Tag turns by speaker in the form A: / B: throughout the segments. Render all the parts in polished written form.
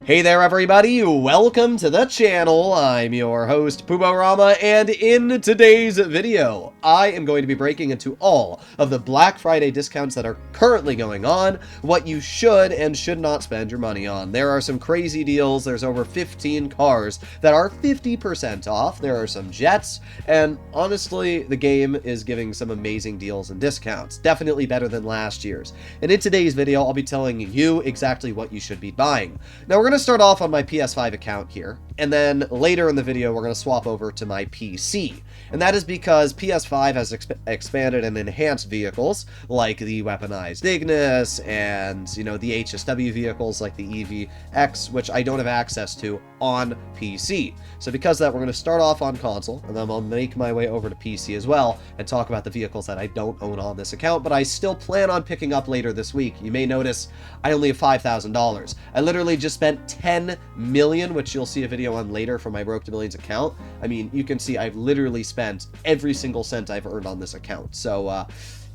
A: Hey there everybody, welcome to the channel. I'm your host Puborama, and in today's video, I am going to be breaking into all of the Black Friday discounts that are currently going on, what you should and should not spend your money on. There are some crazy deals. There's over 15 cars that are 50% off. There are some jets, and honestly, the game is giving some amazing deals and discounts. Definitely better than last year's. And in today's video, I'll be telling you exactly what you should be buying. Now, we're going to start off on my PS5 account here, and then later in the video we're going to swap over to my PC. And that is because PS5 has expanded and enhanced vehicles like the Weaponized Ignus and, you know, the HSW vehicles like the EVX, which I don't have access to on PC. So because of that, we're going to start off on console, and then I'll make my way over to PC as well and talk about the vehicles that I don't own on this account, but I still plan on picking up later this week. You may notice I only have $5,000. I literally just spent 10 million, which you'll see a video on later from my Broke to Millions account. I mean, you can see I've literally spent every single cent I've earned on this account. So,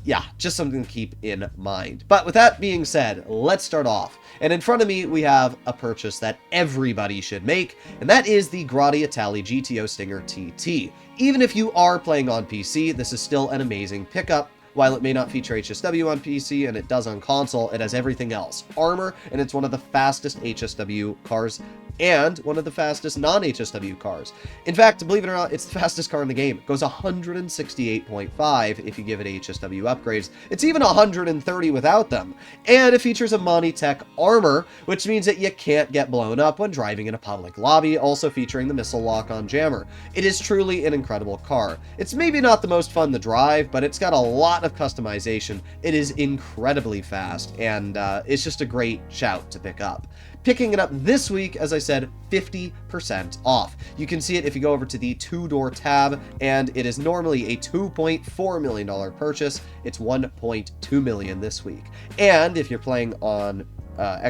A: yeah, just something to keep in mind. But with that being said, let's start off. And in front of me, we have a purchase that everybody should make, and that is the Grotti Itali GTO Stinger TT. Even if you are playing on PC, this is still an amazing pickup. While it may not feature HSW on PC, and it does on console, it has everything else. Armor, and it's one of the fastest HSW cars, and one of the fastest non-HSW cars. In fact, believe it or not, it's the fastest car in the game. It goes 168.5 if you give it HSW upgrades. It's even 130 without them. And it features a Monitech armor, which means that you can't get blown up when driving in a public lobby, also featuring the missile lock-on jammer. It is truly an incredible car. It's maybe not the most fun to drive, but it's got a lot of customization. It is incredibly fast, and it's just a great shout to pick up. Picking it up this week, as I said, 50% off. You can see it if you go over to the two-door tab, and it is normally a $2.4 million purchase. It's $1.2 million this week. And if you're playing on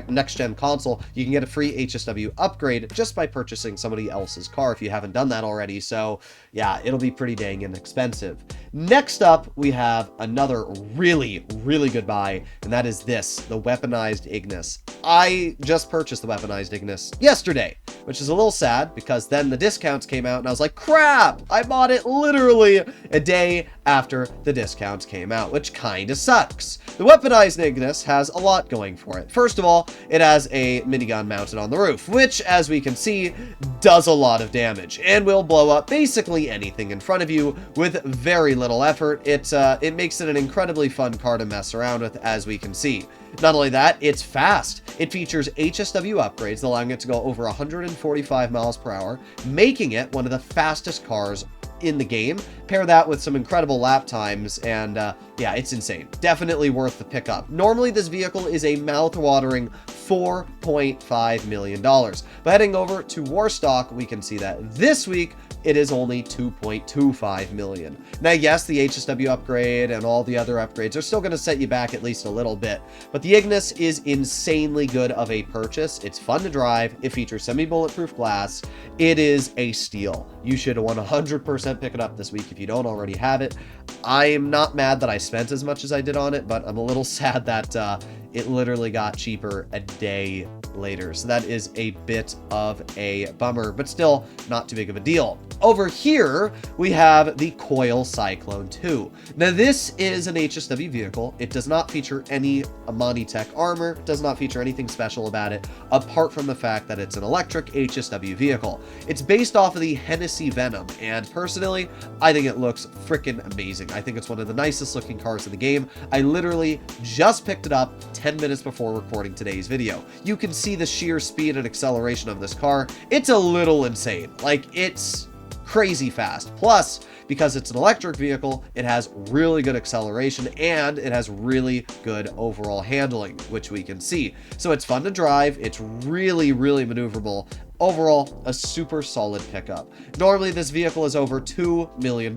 A: next-gen console, you can get a free HSW upgrade just by purchasing somebody else's car if you haven't done that already. So yeah, it'll be pretty dang inexpensive. Next up, we have another really, really good buy, and that is this, the Weaponized Ignus. I just purchased the Weaponized Ignus yesterday, which is a little sad because then the discounts came out and I was like, crap, I bought it literally a day after the discounts came out, which kind of sucks. The Weaponized Ignus has a lot going for it. First of all, it has a minigun mounted on the roof, which, as we can see, does a lot of damage and will blow up basically anything in front of you with very little effort. It makes it an incredibly fun car to mess around with, as we can see. Not only that, it's fast. It features HSW upgrades, allowing it to go over 145 miles per hour, making it one of the fastest cars in the game. Pair that with some incredible lap times, and yeah, it's insane. Definitely worth the pickup. Normally, this vehicle is a mouth-watering $4.5 million. But heading over to Warstock, we can see that this week, it is only $2.25 million. Now, yes, the HSW upgrade and all the other upgrades are still going to set you back at least a little bit, but the Ignus is insanely good of a purchase. It's fun to drive. It features semi-bulletproof glass. It is a steal. You should 100% pick it up this week if you don't already have it. I'm not mad that I spent as much as I did on it, but I'm a little sad that it literally got cheaper a day later. So that is a bit of a bummer, but still not too big of a deal. Over here, we have the Coil Cyclone 2. Now, this is an HSW vehicle. It does not feature any Monitech armor, does not feature anything special about it, apart from the fact that it's an electric HSW vehicle. It's based off of the Hennessy Venom, and personally, I think it looks freaking amazing. I think it's one of the nicest looking cars in the game. I literally just picked it up 10 minutes before recording today's video. You can see the sheer speed and acceleration of this car. It's a little insane. Like, it's crazy fast. Plus, because it's an electric vehicle, it has really good acceleration and it has really good overall handling, which we can see. So it's fun to drive. It's really, really maneuverable. Overall, a super solid pickup. Normally, this vehicle is over $2 million.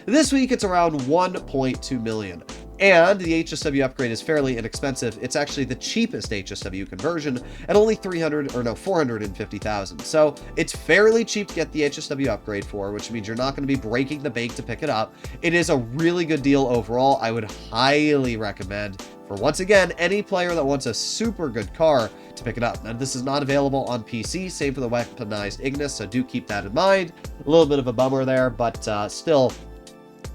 A: This week, it's around $1.2 million. And the HSW upgrade is fairly inexpensive. It's actually the cheapest HSW conversion at only 450,000. So it's fairly cheap to get the HSW upgrade for, which means you're not going to be breaking the bank to pick it up. It is a really good deal overall. I would highly recommend for, once again, any player that wants a super good car to pick it up. Now, this is not available on PC, same for the Weaponized Ignus, so do keep that in mind. A little bit of a bummer there, but still,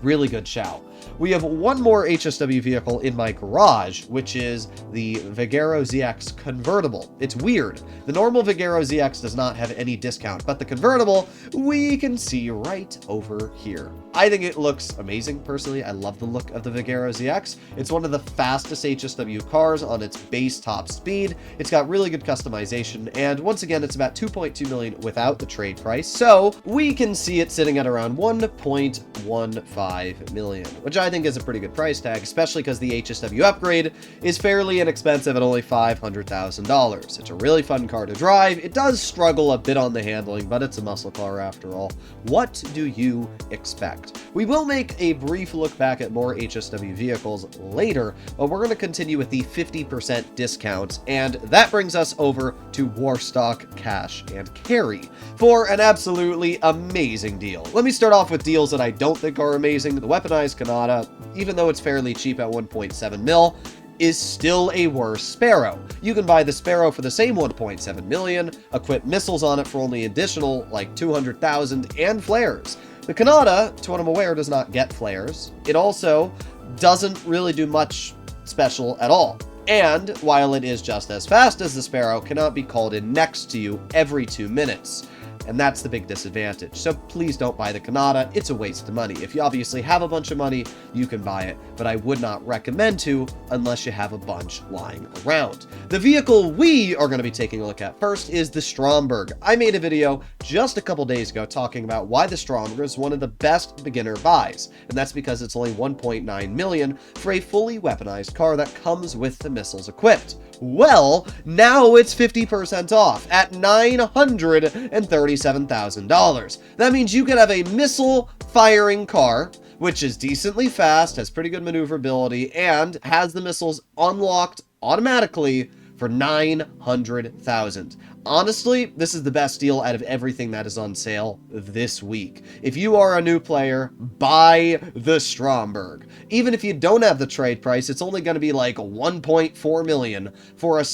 A: really good shout. We have one more HSW vehicle in my garage, which is the Vigero ZX convertible. It's weird. The normal Vigero ZX does not have any discount, but the convertible we can see right over here. I think it looks amazing, personally. I love the look of the Vigero ZX. It's one of the fastest HSW cars on its base top speed. It's got really good customization, and once again, it's about 2.2 million without the trade price, so we can see it sitting at around 1.15 million, which I think is a pretty good price tag, especially because the HSW upgrade is fairly inexpensive at only $500,000. It's a really fun car to drive. It does struggle a bit on the handling, but it's a muscle car after all. What do you expect? We will make a brief look back at more HSW vehicles later, but we're going to continue with the 50% discount, and that brings us over to Warstock Cash and Carry for an absolutely amazing deal. Let me start off with deals that I don't think are amazing. The Weaponized Canada, even though it's fairly cheap at 1.7 mil, is still a worse Sparrow. You can buy the Sparrow for the same 1.7 million, equip missiles on it for only additional like 200,000, and flares. The Canada, to what I'm aware, does not get flares. It also doesn't really do much special at all. And while it is just as fast as the Sparrow, cannot be called in next to you every 2 minutes. And that's the big disadvantage. So please don't buy the Canada. It's a waste of money. If you obviously have a bunch of money, you can buy it, but I would not recommend to unless you have a bunch lying around. The vehicle we are going to be taking a look at first is the Stromberg. I made a video just a couple days ago talking about why the Stromberg is one of the best beginner buys, and that's because it's only 1.9 million for a fully weaponized car that comes with the missiles equipped. Well, now it's 50% off at $937,000. That means you could have a missile firing car, which is decently fast, has pretty good maneuverability, and has the missiles unlocked automatically for $900,000. Honestly, this is the best deal out of everything that is on sale this week. If you are a new player, buy the Stromberg. Even if you don't have the trade price, it's only going to be like 1.4 million for a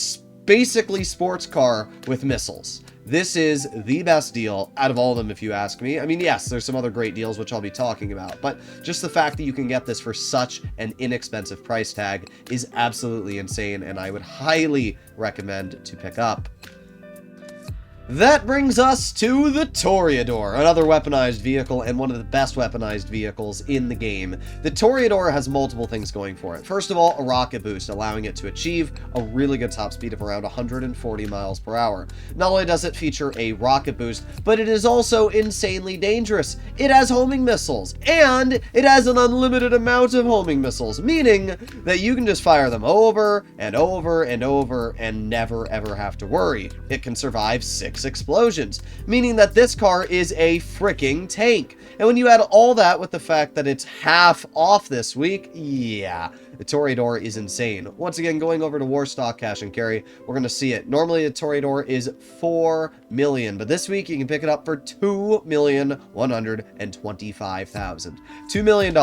A: basically sports car with missiles. This is the best deal out of all of them, if you ask me. I mean, yes, there's some other great deals, which I'll be talking about, but just the fact that you can get this for such an inexpensive price tag is absolutely insane, and I would highly recommend to pick up. That brings us to the Torador, another weaponized vehicle and one of the best weaponized vehicles in the game. The Torador has multiple things going for it. First of all, a rocket boost, allowing it to achieve a really good top speed of around 140 miles per hour. Not only does it feature a rocket boost, but it is also insanely dangerous. It has homing missiles, and it has an unlimited amount of homing missiles, meaning that you can just fire them over and over and over and never ever have to worry. It can survive 6 explosions, meaning that this car is a freaking tank. And when you add all that with the fact that it's half off this week, yeah, the Torador is insane. Once again, going over to Warstock Cash and Carry, we're going to see it. Normally, the Torador is 4 million, but this week you can pick it up for $2,125,000. $2 million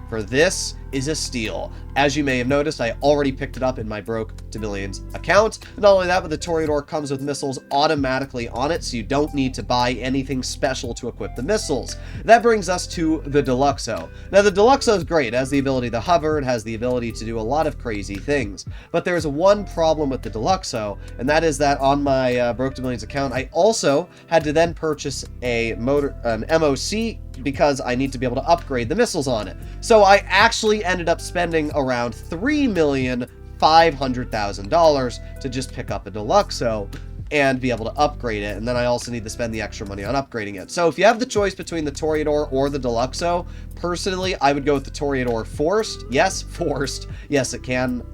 A: for this is a steal. As you may have noticed, I already picked it up in my Broke to Millions account. Not only that, but the Torador comes with missiles automatically on it, so you don't need to buy anything special to equip the missiles. That brings us to the Deluxo. Now, the Deluxo is great. It has the ability to hover, it has the ability to do a lot of crazy things. But there's one problem with the Deluxo, and that is that on my Broke to Millions account, I also had to then purchase an MOC because I need to be able to upgrade the missiles on it. So I actually ended up spending around $3,500,000 to just pick up a Deluxo and be able to upgrade it, and then I also need to spend the extra money on upgrading it. So if you have the choice between the Torador or the Deluxo, personally, I would go with the Torador forced. Yes, forced. Yes, it can't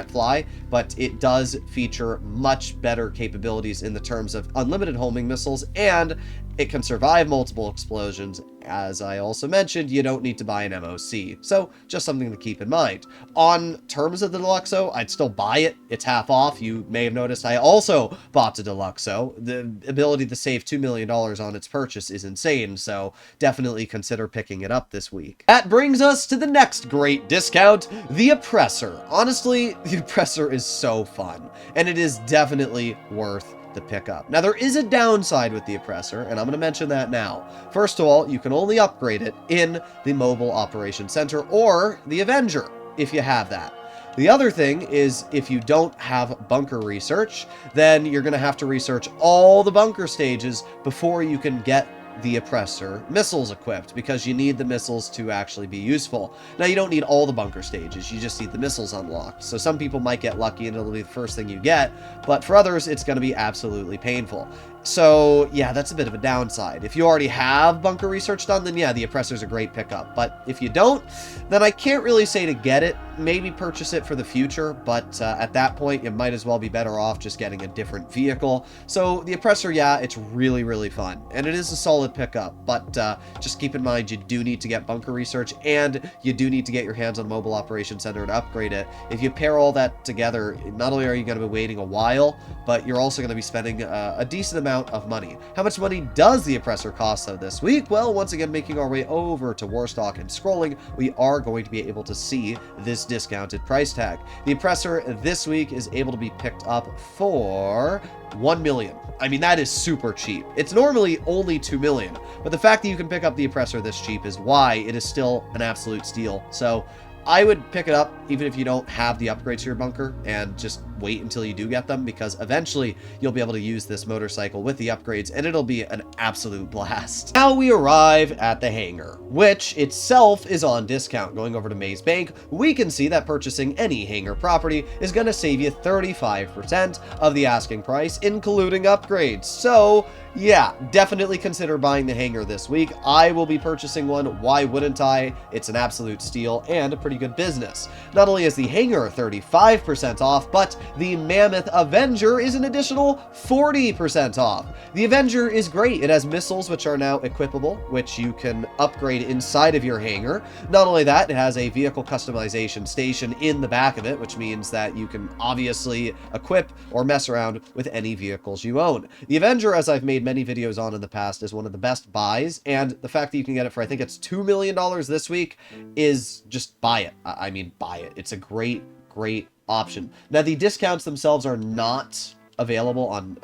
A: fly, but it does feature much better capabilities in the terms of unlimited homing missiles, and it can survive multiple explosions, As I also mentioned, you don't need to buy an MOC, so just something to keep in mind. On terms of the Deluxo, I'd still buy it. It's half off. You may have noticed I also bought the Deluxo. The ability to save $2 million on its purchase is insane, so definitely consider picking it up this week. That brings us to the next great discount, the Oppressor. Honestly, the Oppressor is so fun, and it is definitely worth the pickup. Now, there is a downside with the Oppressor, and I'm going to mention that now. First of all, you can only upgrade it in the Mobile Operations Center or the Avenger, if you have that. The other thing is, if you don't have bunker research, then you're going to have to research all the bunker stages before you can get the Oppressor missiles equipped, because you need the missiles to actually be useful. Now, you don't need all the bunker stages, you just need the missiles unlocked. So some people might get lucky and it'll be the first thing you get, but for others, it's going to be absolutely painful. So, yeah, that's a bit of a downside. If you already have bunker research done, then yeah, the Oppressor's a great pickup. But if you don't, then I can't really say to get it. Maybe purchase it for the future, but at that point, you might as well be better off just getting a different vehicle. So the Oppressor, yeah, it's really, really fun, and it is a solid pickup, but just keep in mind you do need to get bunker research, and you do need to get your hands on Mobile Operations Center to upgrade it. If you pair all that together, not only are you going to be waiting a while, but you're also going to be spending a decent amount of money. How much money does the Oppressor cost, though, this week? Well, once again, making our way over to Warstock and scrolling, we are going to be able to see this discounted price tag. The Oppressor this week is able to be picked up for 1 million. I mean, that is super cheap. It's normally only 2 million, but the fact that you can pick up the Oppressor this cheap is why it is still an absolute steal. So I would pick it up even if you don't have the upgrades to your bunker, and just wait until you do get them, because eventually you'll be able to use this motorcycle with the upgrades and it'll be an absolute blast. Now we arrive at the Hangar, which itself is on discount. Going over to Maze Bank, we can see that purchasing any Hangar property is going to save you 35% of the asking price, including upgrades. So yeah, definitely consider buying the Hangar this week. I will be purchasing one. Why wouldn't I? It's an absolute steal and a pretty good business. Not only is the Hangar 35% off, but the Mammoth Avenger is an additional 40% off. The Avenger is great. It has missiles which are now equipable, which you can upgrade inside of your Hangar. Not only that, it has a vehicle customization station in the back of it, which means that you can obviously equip or mess around with any vehicles you own. The Avenger, as I've made many videos on in the past, is one of the best buys, and the fact that you can get it for, I think it's $2 million this week, is just buy it. I mean, buy it. It's a great option. Now, the discounts themselves are not available on,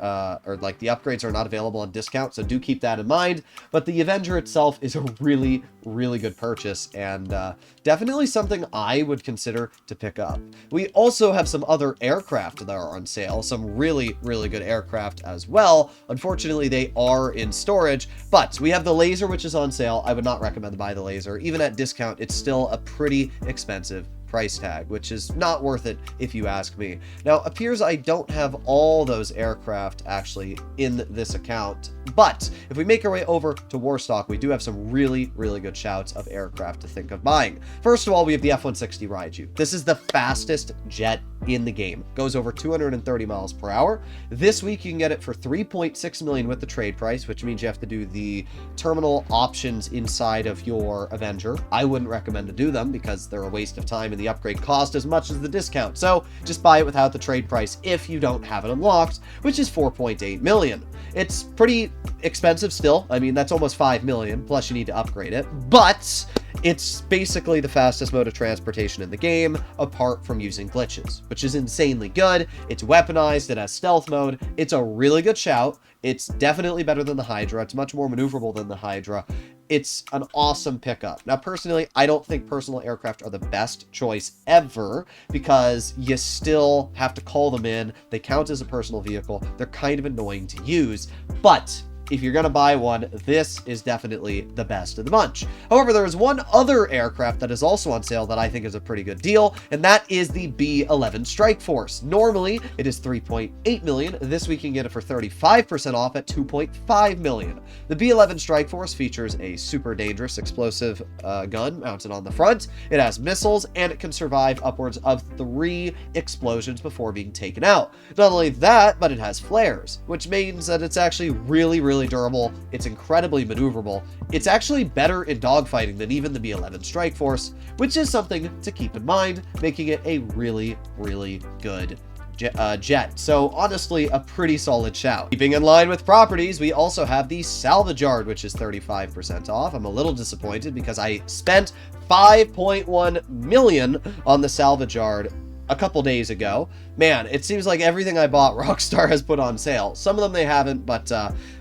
A: or like the upgrades are not available on discount, so do keep that in mind. But the Avenger itself is a really good purchase, and definitely something I would consider to pick up. We also have some other aircraft that are on sale, some really good aircraft as well. Unfortunately, they are in storage, but we have the Laser, which is on sale. I would not recommend to buy the Laser. Even at discount, it's still a pretty expensive price tag, which is not worth it if you ask me. Now, appears I don't have all those aircraft actually in this account, but if we make our way over to Warstock, we do have some really good shouts of aircraft to think of buying. First of all, we have the F-160 Raiju. This is the fastest jet in the game. Goes over 230 miles per hour. This week you can get it for 3.6 million with the trade price, which means you have to do the terminal options inside of your Avenger. I wouldn't recommend to do them because they're a waste of time and the upgrade cost as much as the discount. So just buy it without the trade price if you don't have it unlocked, which is 4.8 million. It's pretty expensive still. I mean, that's almost 5 million, plus you need to upgrade it, but it's basically the fastest mode of transportation in the game, apart from using glitches, which is insanely good. It's weaponized, it has stealth mode. It's a really good shout. It's definitely better than the Hydra. It's much more maneuverable than the Hydra. It's an awesome pickup. Now, personally, I don't think personal aircraft are the best choice ever, because you still have to call them in. They count as a personal vehicle. They're kind of annoying to use, but if you're going to buy one, this is definitely the best of the bunch. However, there is one other aircraft that is also on sale that I think is a pretty good deal, and that is the B-11 Strike Force. Normally, it is 3.8 million. This week, you can get it for 35% off at 2.5 million. The B-11 Strike Force features a super dangerous explosive gun mounted on the front. It has missiles, and it can survive upwards of 3 explosions before being taken out. Not only that, but it has flares, which means that it's actually really really durable. It's incredibly maneuverable. It's actually better in dogfighting than even the B-11 Strike Force, which is something to keep in mind, making it a really, really good jet. So honestly, a pretty solid shout. Keeping in line with properties, we also have the Salvage Yard, which is 35% off. I'm a little disappointed because I spent 5.1 million on the Salvage Yard a couple days ago. Man, it seems like everything I bought Rockstar has put on sale. Some of them they haven't, but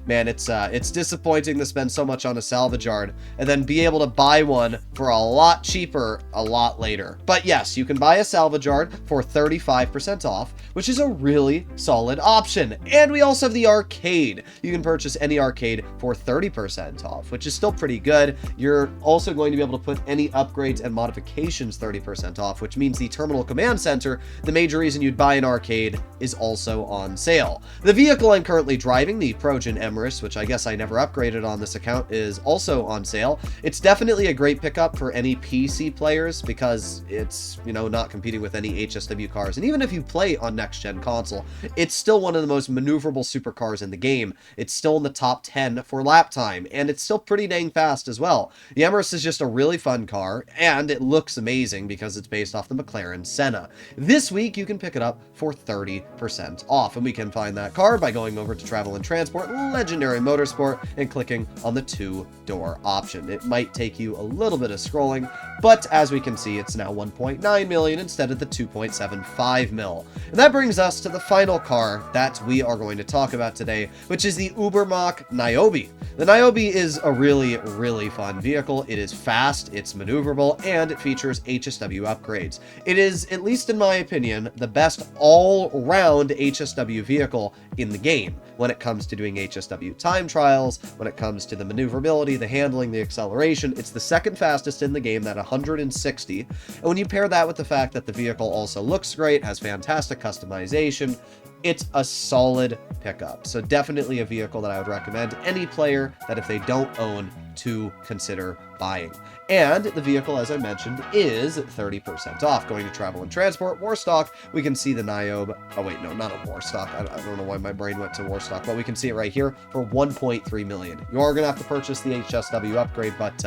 A: man, it's disappointing to spend so much on a Salvage Yard and then be able to buy one for a lot cheaper a lot later. But yes, you can buy a Salvage Yard for 35% off, which is a really solid option. And we also have the arcade. You can purchase any arcade for 30% off, which is still pretty good. You're also going to be able to put any upgrades and modifications 30% off, which means the Terminal Command Center, the major reason you'd buy an arcade, is also on sale. The vehicle I'm currently driving, the Progen Emrys, which I guess I never upgraded on this account, is also on sale. It's definitely a great pickup for any PC players because it's, you know, not competing with any HSW cars. And even if you play on next-gen console, it's still one of the most maneuverable supercars in the game. It's still in the top 10 for lap time, and it's still pretty dang fast as well. The Emrys is just a really fun car, and it looks amazing because it's based off the McLaren Senna. This week, you can pick it up for 30% off, and we can find that car by going over to Travel and Transport, Legendary Motorsport, and clicking on the 2-door option. It might take you a little bit of scrolling, but as we can see, it's now 1.9 million instead of the 2.75 mil. And that brings us to the final car that we are going to talk about today, which is the Ubermacht Niobe. The Niobe is a really, really fun vehicle. It is fast, it's maneuverable, and it features HSW upgrades. It is, at least in my opinion, the best all-round HSW vehicle in the game when it comes to doing HSW time trials, when it comes to the maneuverability, the handling, the acceleration. It's the second fastest in the game at 160. And when you pair that with the fact that the vehicle also looks great, has fantastic customization, it's a solid pickup. So definitely a vehicle that I would recommend any player that if they don't own to consider buying. And the vehicle, as I mentioned, is 30% off. Going to Travel and Transport, Warstock, we can see the Niobe. Oh wait, no, not a Warstock. I don't know why my brain went to Warstock, but we can see it right here for 1.3 million. You are going to have to purchase the HSW upgrade, but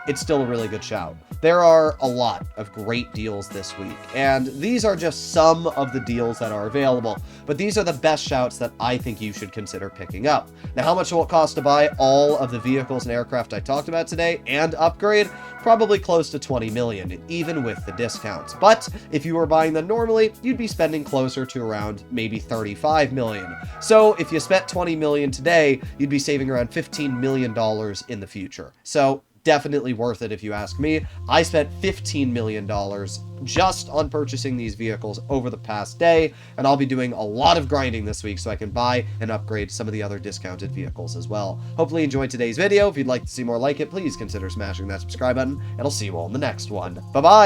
A: it's still a really good shout. There are a lot of great deals this week, and these are just some of the deals that are available, but these are the best shouts that I think you should consider picking up. Now, how much will it cost to buy all of the vehicles and aircraft I talked about today and upgrade? Probably close to 20 million, even with the discounts. But if you were buying them normally, you'd be spending closer to around maybe 35 million. So if you spent 20 million today, you'd be saving around $15 million in the future. So definitely worth it if you ask me. I spent $15 million just on purchasing these vehicles over the past day, and I'll be doing a lot of grinding this week so I can buy and upgrade some of the other discounted vehicles as well. Hopefully you enjoyed today's video. If you'd like to see more like it, please consider smashing that subscribe button, and I'll see you all in the next one. Bye-bye!